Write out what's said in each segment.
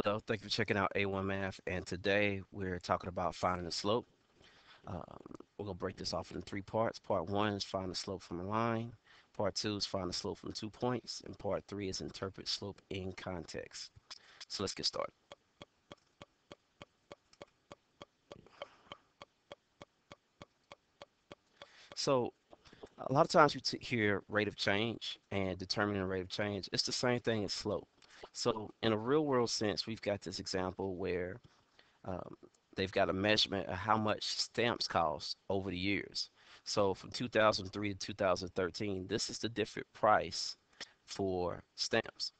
Hello, thank you for checking out A1 Math, and today we're talking about finding the slope. Um, we're going to break this off into three parts. Part one is find the slope from a line. Part two is find the slope from 2 points. And part three is interpret slope in context. So let's get started. So a lot of times you hear rate of change and determining rate of change. It's the same thing as slope. So in a real world sense, we've got this example where um, they've got a measurement of how much stamps cost over the years. So from 2003 to 2013, this is the different price for stamps.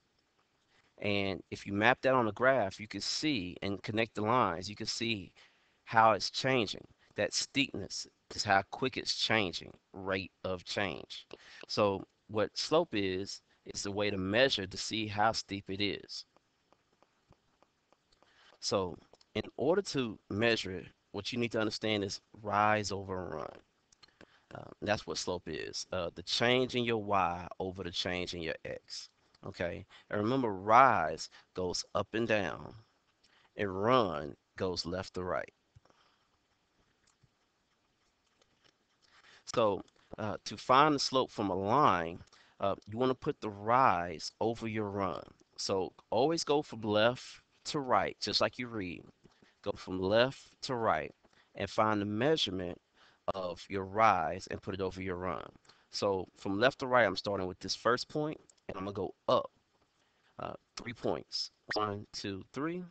And if you map that on a graph, you can see and connect the lines, you can see how it's changing. That steepness is how quick it's changing, rate of change. So what slope is a way to measure to see how steep it is. So in order to measure it, what you need to understand is rise over run. That's what slope is. The change in your y over the change in your x. Okay. And remember, rise goes up and down, and run goes left to right. So to find the slope from a line, you want to put the rise over your run. So always go from left to right, just like you read. Go from left to right and find the measurement of your rise and put it over your run. So from left to right, I'm starting with this first point and I'm gonna go up 3 points. One, two, three.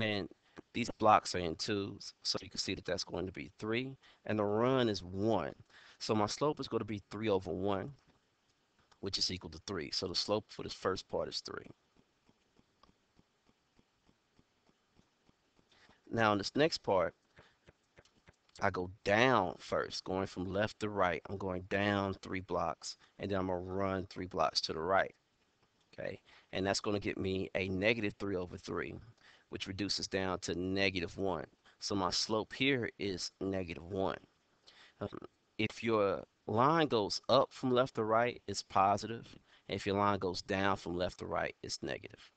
And these blocks are in twos, so you can see that that's going to be three. And the run is one. So my slope is going to be 3 over 1, which is equal to 3. So the slope for this first part is 3. Now in this next part, I go down first, going from left to right. I'm going down 3 blocks, and then I'm going to run 3 blocks to the right. Okay, and that's going to get me a negative 3 over 3, which reduces down to negative 1. So my slope here is negative 1. Um, if your line goes up from left to right, it's positive. And if your line goes down from left to right, it's negative.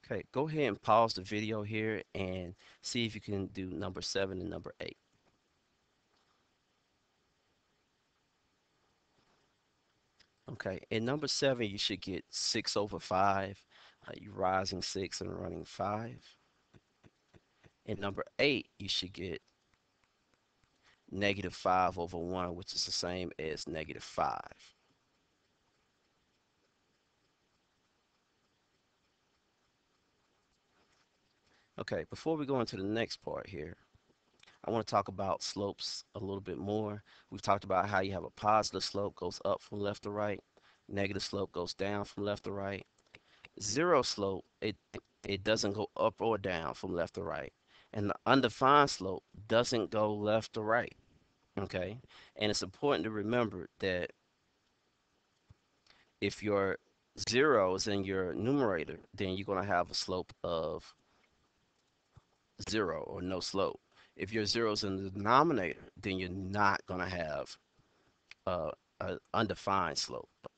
Okay, go ahead and pause the video here and see if you can do number 7 and number 8. Okay, in number 7, you should get 6 over 5. You rising 6 and running 5. In number 8, you should get negative 5 over 1, which is the same as negative 5. Okay, before we go into the next part here, I want to talk about slopes a little bit more. We've talked about how you have a positive slope goes up from left to right, negative slope goes down from left to right. Zero slope, it doesn't go up or down from left to right. And the undefined slope doesn't go left to right. Okay? And it's important to remember that if your zero is in your numerator, then you're going to have a slope of 0 or no slope. If your zero is in the denominator, then you're not going to have uh, an undefined slope. All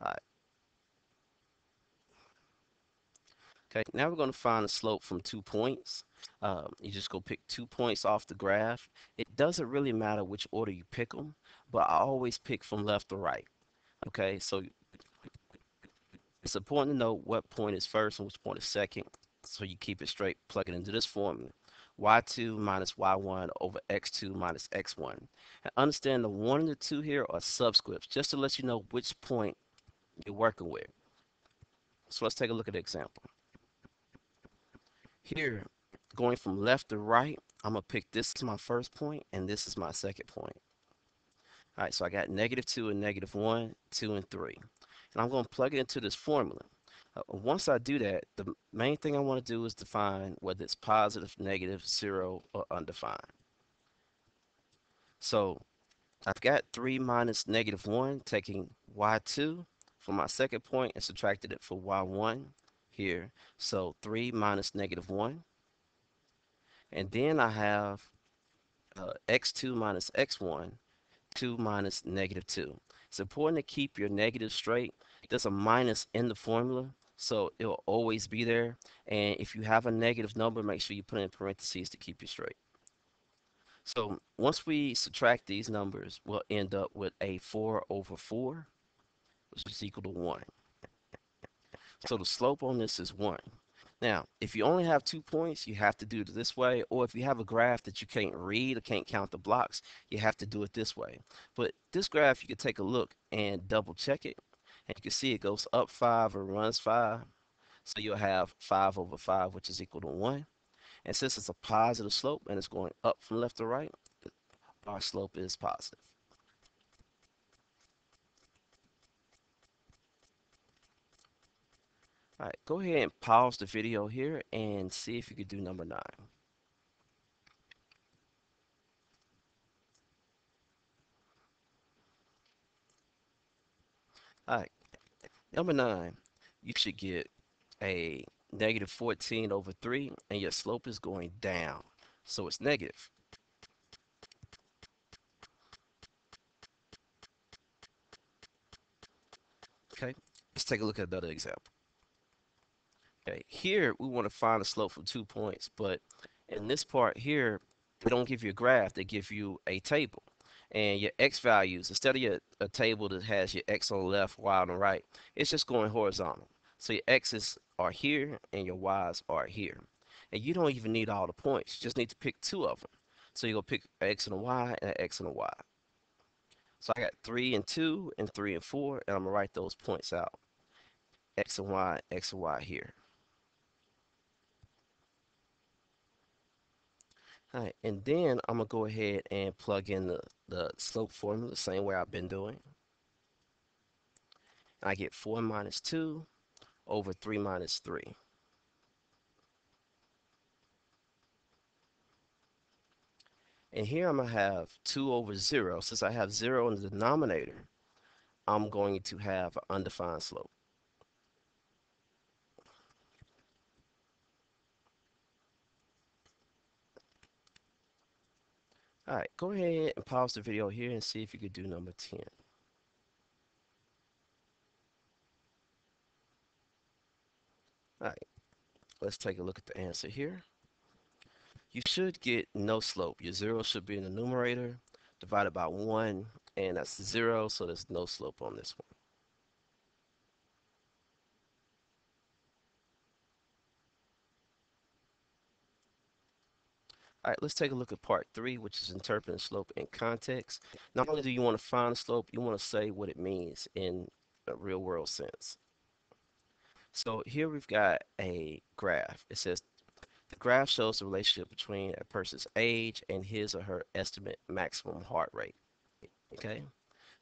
right. Okay, now we're going to find the slope from 2 points. You just go pick 2 points off the graph. It doesn't really matter which order you pick them, but I always pick from left to right. Okay, so it's important to know what point is first and which point is second, so you keep it straight, plug it into this formula. Y2 minus Y1 over X2 minus X1. And understand the 1 and the 2 here are subscripts, just to let you know which point you're working with. So let's take a look at the example. Here, going from left to right, I'm going to pick this is my first point, and this is my second point. All right, so I got negative 2 and negative 1, 2 and 3. And I'm going to plug it into this formula. Once I do that, the main thing I want to do is define whether it's positive, negative, 0, or undefined. So I've got 3 minus negative 1, taking y2 for my second point and subtracted it for y1 here. So 3 minus negative 1. And then I have x2 minus x1, 2 minus negative 2. It's important to keep your negatives straight. There's a minus in the formula, so it'll always be there. And if you have a negative number, make sure you put it in parentheses to keep it straight. So once we subtract these numbers, we'll end up with a 4 over 4, which is equal to 1. So the slope on this is 1. Now, if you only have 2 points, you have to do it this way. Or if you have a graph that you can't read or can't count the blocks, you have to do it this way. But this graph, you can take a look and double check it. And you can see it goes up 5 and runs 5. So you'll have 5 over 5, which is equal to 1. And since it's a positive slope and it's going up from left to right, our slope is positive. All right, go ahead and pause the video here and see if you could do number 9. All right, number 9, you should get a negative 14 over 3, and your slope is going down. So it's negative. Okay, let's take a look at another example. Okay, here we want to find the slope from 2 points, but in this part here, they don't give you a graph, they give you a table. And your x values, instead of a table that has your x on the left, y on the right, it's just going horizontal. So your x's are here and your y's are here. And you don't even need all the points, you just need to pick two of them. So you're going to pick an x and a y and an x and a y. So I got 3 and 2 and 3 and 4, and I'm going to write those points out. X and y here. All right, and then I'm gonna go ahead and plug in the slope formula the same way I've been doing. I get 4 minus 2 over 3 minus 3. And here I'm gonna have 2 over 0. Since I have 0 in the denominator, I'm going to have an undefined slope. All right, go ahead and pause the video here and see if you could do number 10. All right, let's take a look at the answer here. You should get no slope. Your 0 should be in the numerator, divided by 1, and that's 0, so there's no slope on this one. All right, let's take a look at part 3, which is interpreting slope in context. Not only do you want to find the slope, you want to say what it means in a real world sense. So here we've got a graph. It says the graph shows the relationship between a person's age and his or her estimate maximum heart rate. Okay,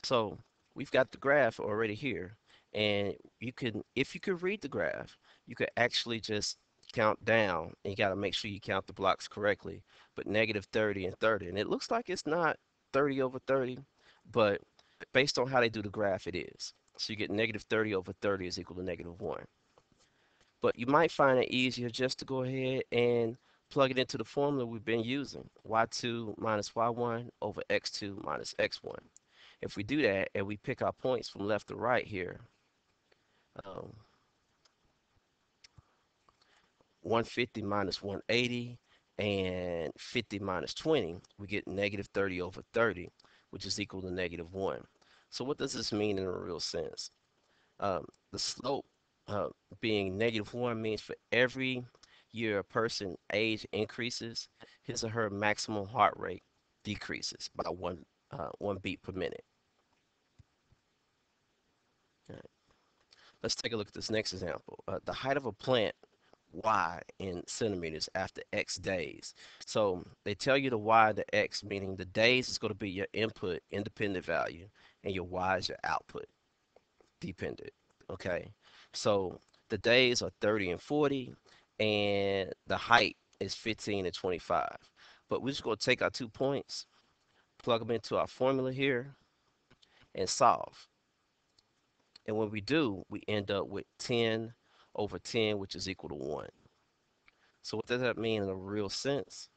so we've got the graph already here, and you can, if you could read the graph, you could actually just count down, and you got to make sure you count the blocks correctly, but negative 30 and 30. And it looks like it's not 30 over 30, but based on how they do the graph, it is. So you get negative 30 over 30 is equal to negative 1. But you might find it easier just to go ahead and plug it into the formula we've been using, y2 minus y1 over x2 minus x1. If we do that and we pick our points from left to right here, um, 150 minus 180 and 50 minus 20, we get negative 30 over 30, which is equal to negative 1. So what does this mean in a real sense? The slope uh, being negative 1 means for every year a person age increases, his or her maximum heart rate decreases by one beat per minute. All right. Let's take a look at this next example. The height of a plant y in centimeters after x days. So they tell you the y, the x, meaning the days is going to be your input independent value, and your y is your output dependent. Okay, so the days are 30 and 40, and the height is 15 and 25. But we're just going to take our 2 points, plug them into our formula here, and solve. And when we do, we end up with 10 over 10, which is equal to 1. So what does that mean in a real sense?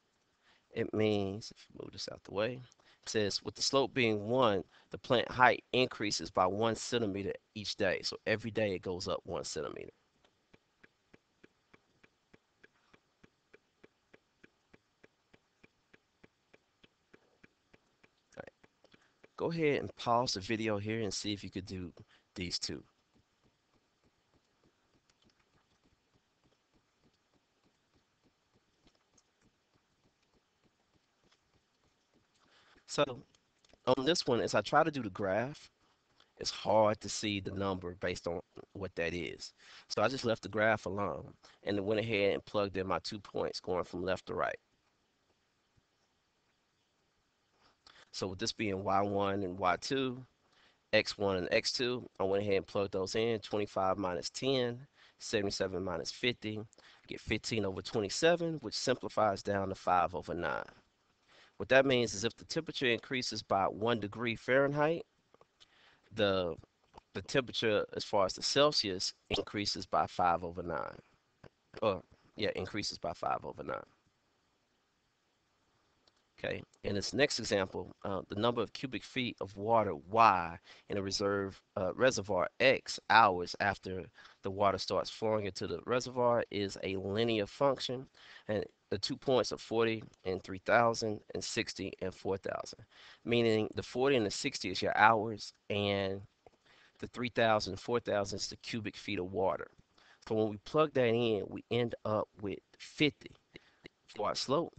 It means, if you move this out the way, says with the slope being 1, the plant height increases by 1 centimeter each day. So every day it goes up 1 centimeter. All right. Go ahead and pause the video here and see if you could do these two. So on this one, as I try to do the graph, it's hard to see the number based on what that is. So I just left the graph alone and then went ahead and plugged in my 2 points going from left to right. So with this being y1 and y2, x1 and x2, I went ahead and plugged those in. 25 minus 10, 77 minus 50, get 15 over 27, which simplifies down to 5 over 9. What that means is if the temperature increases by 1 degree Fahrenheit, the the temperature as far as the Celsius increases by 5 over 9. Or, yeah, increases by 5 over 9. Okay, in this next example, the number of cubic feet of water Y in a reservoir X hours after the water starts flowing into the reservoir is a linear function, and the 2 points are 40 and 3,000 and 60 and 4,000, meaning the 40 and the 60 is your hours, and the 3,000 and 4,000 is the cubic feet of water. So when we plug that in, we end up with 50 for our slope.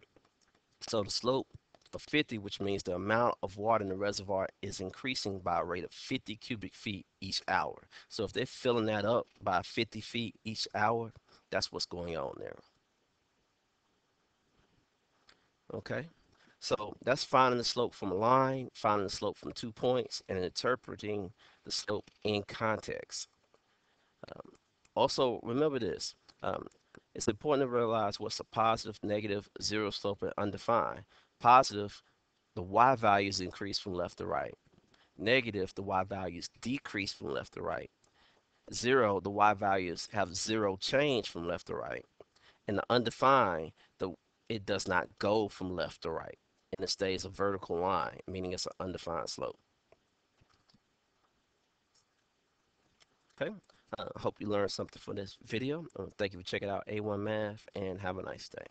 So the slope of 50, which means the amount of water in the reservoir is increasing by a rate of 50 cubic feet each hour. So if they're filling that up by 50 feet each hour, that's what's going on there. Okay. So that's finding the slope from a line, finding the slope from 2 points, and interpreting the slope in context. Um, Also, remember this. Um, it's important to realize what's a positive, negative, zero slope, and undefined. Positive, the y values increase from left to right. Negative, the y values decrease from left to right. Zero, the y values have zero change from left to right. And the undefined, the it does not go from left to right. And it stays a vertical line, meaning it's an undefined slope. Okay. I hope you learned something from this video. Thank you for checking out A1 Math and have a nice day.